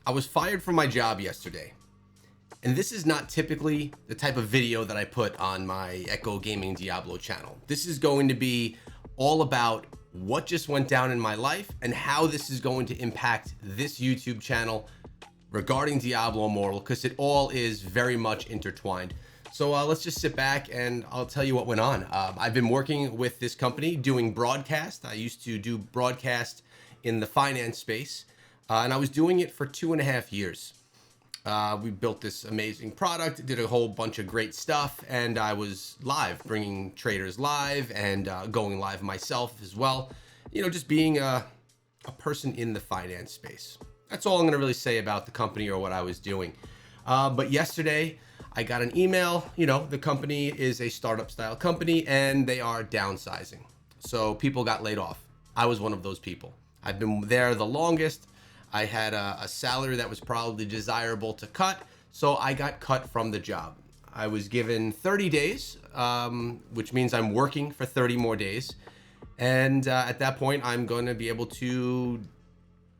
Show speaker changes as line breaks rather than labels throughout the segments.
I was fired from my job yesterday. And this is not typically the type of video that I put on my Echo Gaming Diablo channel. This is going to be all about what just went down in my life and how this is going to impact this YouTube channel regarding Diablo Immortal, because it all is very much intertwined. So let's just sit back and I'll tell you what went on. I've been working with this company doing broadcast. I used to do broadcast in the finance space, and I was doing it for 2.5 years. We built this amazing product, did a whole bunch of great stuff, and I was live, bringing traders live and going live myself as well. You know, just being a person in the finance space. That's all I'm going to really say about the company or what I was doing. But yesterday, I got an email. You know, the company is a startup style company and they are downsizing. So people got laid off. I was one of those people. I've been there the longest. I had a salary that was probably desirable to cut, so I got cut from the job. I was given 30 days, which means I'm working for 30 more days. And at that point, I'm going to be able to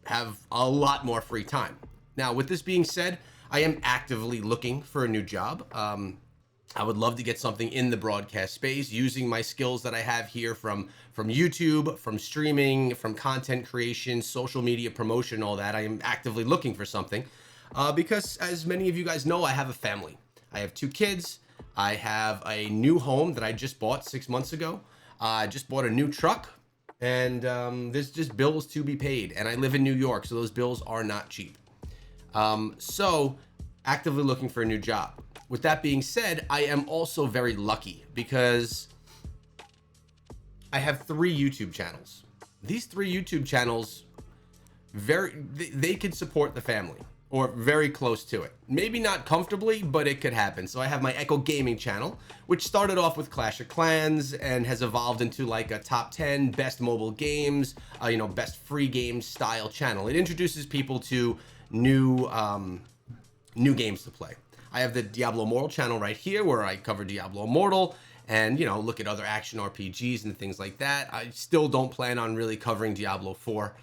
have a lot more free time. Now, with this being said, I am actively looking for a new job. I would love to get something in the broadcast space using my skills that I have here from YouTube, from streaming, from content creation, social media promotion, all that. I am actively looking for something because, as many of you guys know, I have a family. I have 2 kids. I have a new home that I just bought 6 months ago. I just bought a new truck, and there's just bills to be paid. And I live in New York, so those bills are not cheap. So actively looking for a new job. With that being said, I am also very lucky because I have 3 YouTube channels. These 3 YouTube channels, they could support the family, or very close to it. Maybe not comfortably, but it could happen. So I have my Echo Gaming channel, which started off with Clash of Clans and has evolved into like a top 10 best mobile games, best free games style channel. It introduces people to new games to play. I have the Diablo Immortal channel right here where I cover Diablo Immortal and, look at other action RPGs and things like that. I still don't plan on really covering Diablo 4.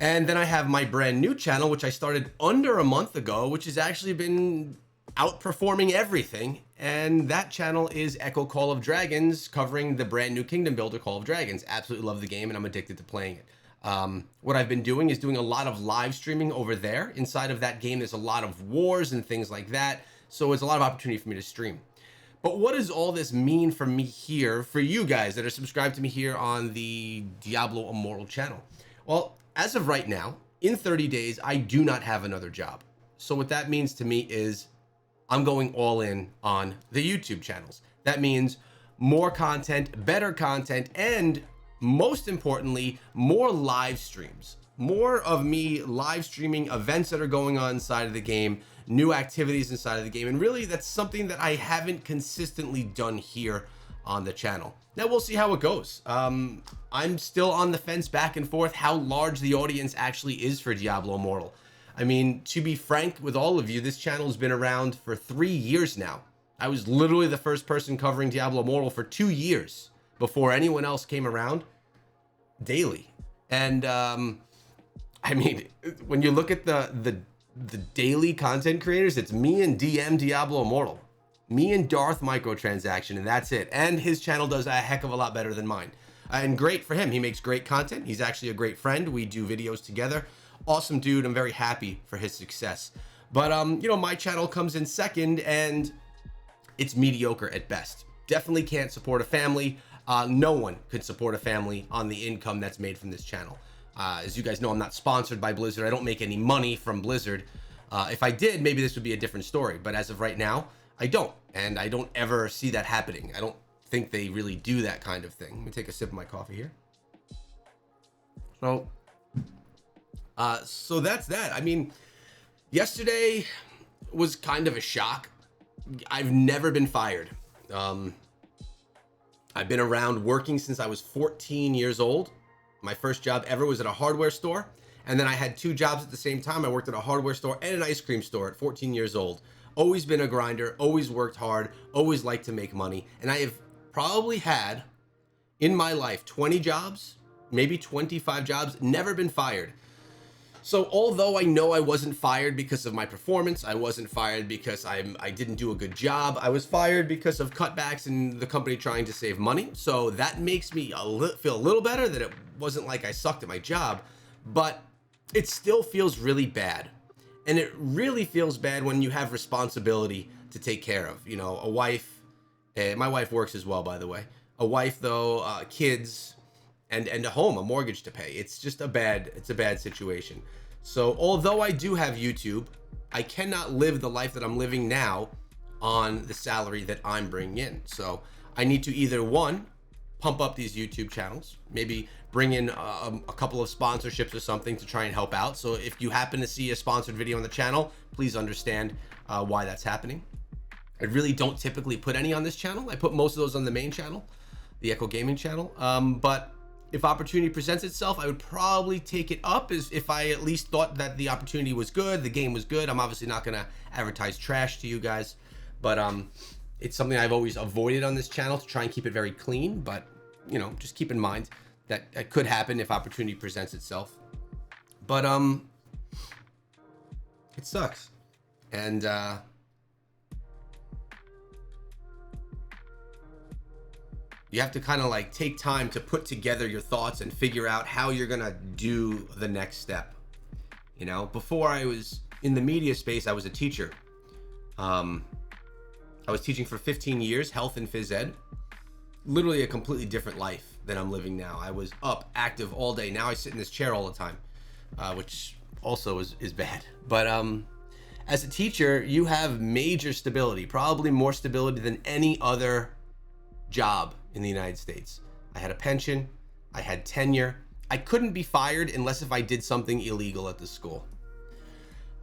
And then I have my brand new channel, which I started under a month ago, which has actually been outperforming everything. And that channel is Echo Call of Dragons, covering the brand new Kingdom Builder Call of Dragons. Absolutely love the game and I'm addicted to playing it. What I've been doing is doing a lot of live streaming over there. Inside of that game, there's a lot of wars and things like that. So it's a lot of opportunity for me to stream. But what does all this mean for me here, for you guys that are subscribed to me here on the Diablo Immortal channel? Well, as of right now, in 30 days, I do not have another job. So what that means to me is I'm going all in on the YouTube channels. That means more content, better content, and most importantly, more live streams, more of me live streaming events that are going on inside of the game, new activities inside of the game. And really that's something that I haven't consistently done here on the channel. Now we'll see how it goes. I'm still on the fence back and forth how large the audience actually is for Diablo Immortal. I mean, to be frank with all of you, this channel has been around for 3 years now. I was literally the first person covering Diablo Immortal for 2 years before anyone else came around daily. And I mean, when you look at the daily content creators, it's me and DM Diablo Immortal, me and Darth Microtransaction, and that's it. And his channel does a heck of a lot better than mine. And great for him. He makes great content. He's actually a great friend. We do videos together. Awesome dude. I'm very happy for his success. But my channel comes in second and it's mediocre at best. Definitely can't support a family. No one could support a family on the income that's made from this channel. As you guys know, I'm not sponsored by Blizzard. I don't make any money from Blizzard. If I did, maybe this would be a different story. But as of right now, I don't. And I don't ever see that happening. I don't think they really do that kind of thing. Let me take a sip of my coffee here. So that's that. I mean, yesterday was kind of a shock. I've never been fired. I've been around working since I was 14 years old. My first job ever was at a hardware store. And then I had 2 jobs at the same time. I worked at a hardware store and an ice cream store at 14 years old. Always been a grinder, always worked hard, always liked to make money. And I have probably had in my life 20 jobs, maybe 25 jobs, never been fired. So although I know I wasn't fired because of my performance, I wasn't fired because I didn't do a good job. I was fired because of cutbacks in the company trying to save money. So that makes me feel a little better that it wasn't like I sucked at my job, but it still feels really bad. And it really feels bad when you have responsibility to take care of, you know, a wife. My wife works as well, by the way. A wife, though, kids, and a home, a mortgage to pay. It's just a bad situation. So although I do have YouTube, I cannot live the life that I'm living now on the salary that I'm bringing in. So I need to either, one, pump up these YouTube channels, maybe bring in a couple of sponsorships or something to try and help out. So if you happen to see a sponsored video on the channel, please understand why that's happening. I really don't typically put any on this channel. I put most of those on the main channel, the Echo Gaming channel. But if opportunity presents itself, I would probably take it up, as if I at least thought that the opportunity was good, the game was good. I'm obviously not going to advertise trash to you guys, but it's something I've always avoided on this channel to try and keep it very clean. But, you know, just keep in mind that it could happen if opportunity presents itself. But it sucks. And you have to kind of like take time to put together your thoughts and figure out how you're gonna do the next step. You know, before I was in the media space, I was a teacher. I was teaching for 15 years, health and phys ed. Literally a completely different life than I'm living now. I was up, active all day. Now I sit in this chair all the time, which also is bad. But as a teacher, you have major stability, probably more stability than any other job in the United States. I had a pension, I had tenure. I couldn't be fired unless if I did something illegal at the school.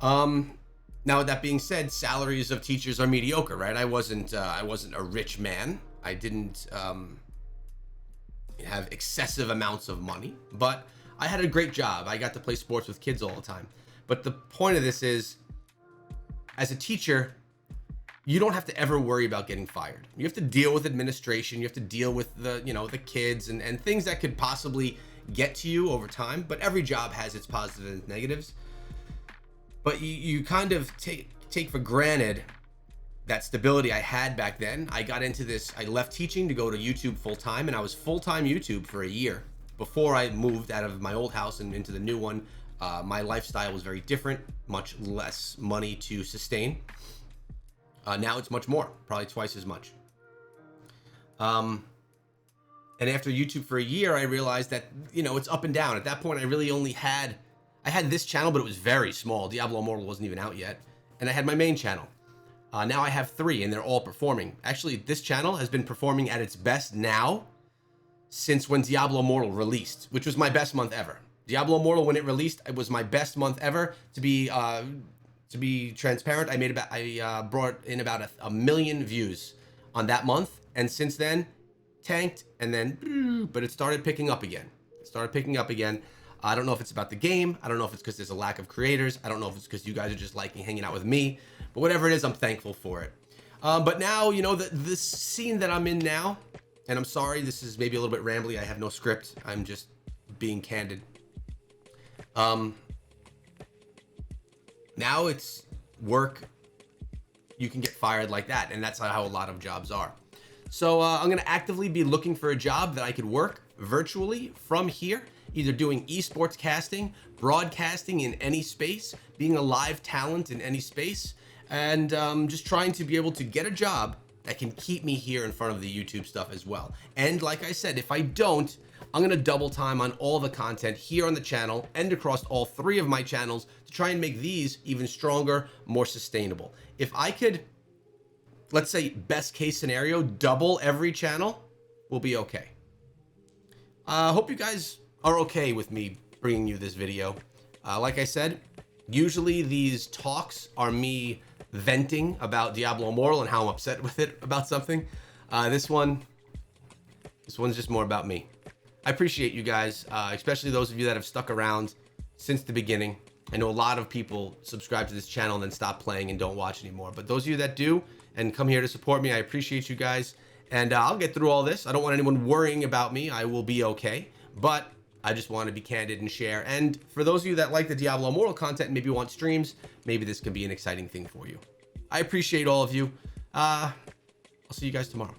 Now with that being said, salaries of teachers are mediocre, right? I wasn't a rich man. I didn't have excessive amounts of money, but I had a great job. I got to play sports with kids all the time. But the point of this is, as a teacher, you don't have to ever worry about getting fired. You have to deal with administration. You have to deal with the kids and things that could possibly get to you over time. But every job has its positives and negatives. But you kind of take for granted that stability I had back then. I got into this, I left teaching to go to YouTube full time, and I was full-time YouTube for a year. Before I moved out of my old house and into the new one, my lifestyle was very different, much less money to sustain. Now it's much more, probably twice as much. And after YouTube for a year, I realized that, you know, it's up and down. At that point, I really only had this channel, but it was very small. Diablo Immortal wasn't even out yet. And I had my main channel. Now I have 3, and they're all performing. Actually, this channel has been performing at its best now since when Diablo Immortal released, which was my best month ever. Diablo Immortal, when it released, it was my best month ever. To be transparent, I brought in about a million views on that month, and since then tanked, and then but it started picking up again. I don't know if it's about the game. I don't know if it's because there's a lack of creators. I don't know if it's because you guys are just liking hanging out with me, but whatever it is, I'm thankful for it. But now, you know, this scene that I'm in now, and I'm sorry, this is maybe a little bit rambly. I have no script. I'm just being candid. Now it's work. You can get fired like that, and that's how a lot of jobs are. So I'm going to actively be looking for a job that I could work virtually from here, either doing esports casting, broadcasting in any space, being a live talent in any space, and just trying to be able to get a job that can keep me here in front of the YouTube stuff as well. And like I said, if I don't, I'm going to double time on all the content here on the channel and across all 3 of my channels to try and make these even stronger, more sustainable. If I could, let's say best case scenario, double every channel, we'll be okay. Hope you guys are okay with me bringing you this video. Like I said, usually these talks are me venting about Diablo Immortal and how I'm upset with it about something. This one's just more about me. I appreciate you guys, especially those of you that have stuck around since the beginning. I know a lot of people subscribe to this channel and then stop playing and don't watch anymore. But those of you that do and come here to support me, I appreciate you guys. And I'll get through all this. I don't want anyone worrying about me. I will be okay. But I just want to be candid and share. And for those of you that like the Diablo Immortal content, maybe want streams, maybe this can be an exciting thing for you. I appreciate all of you. I'll see you guys tomorrow.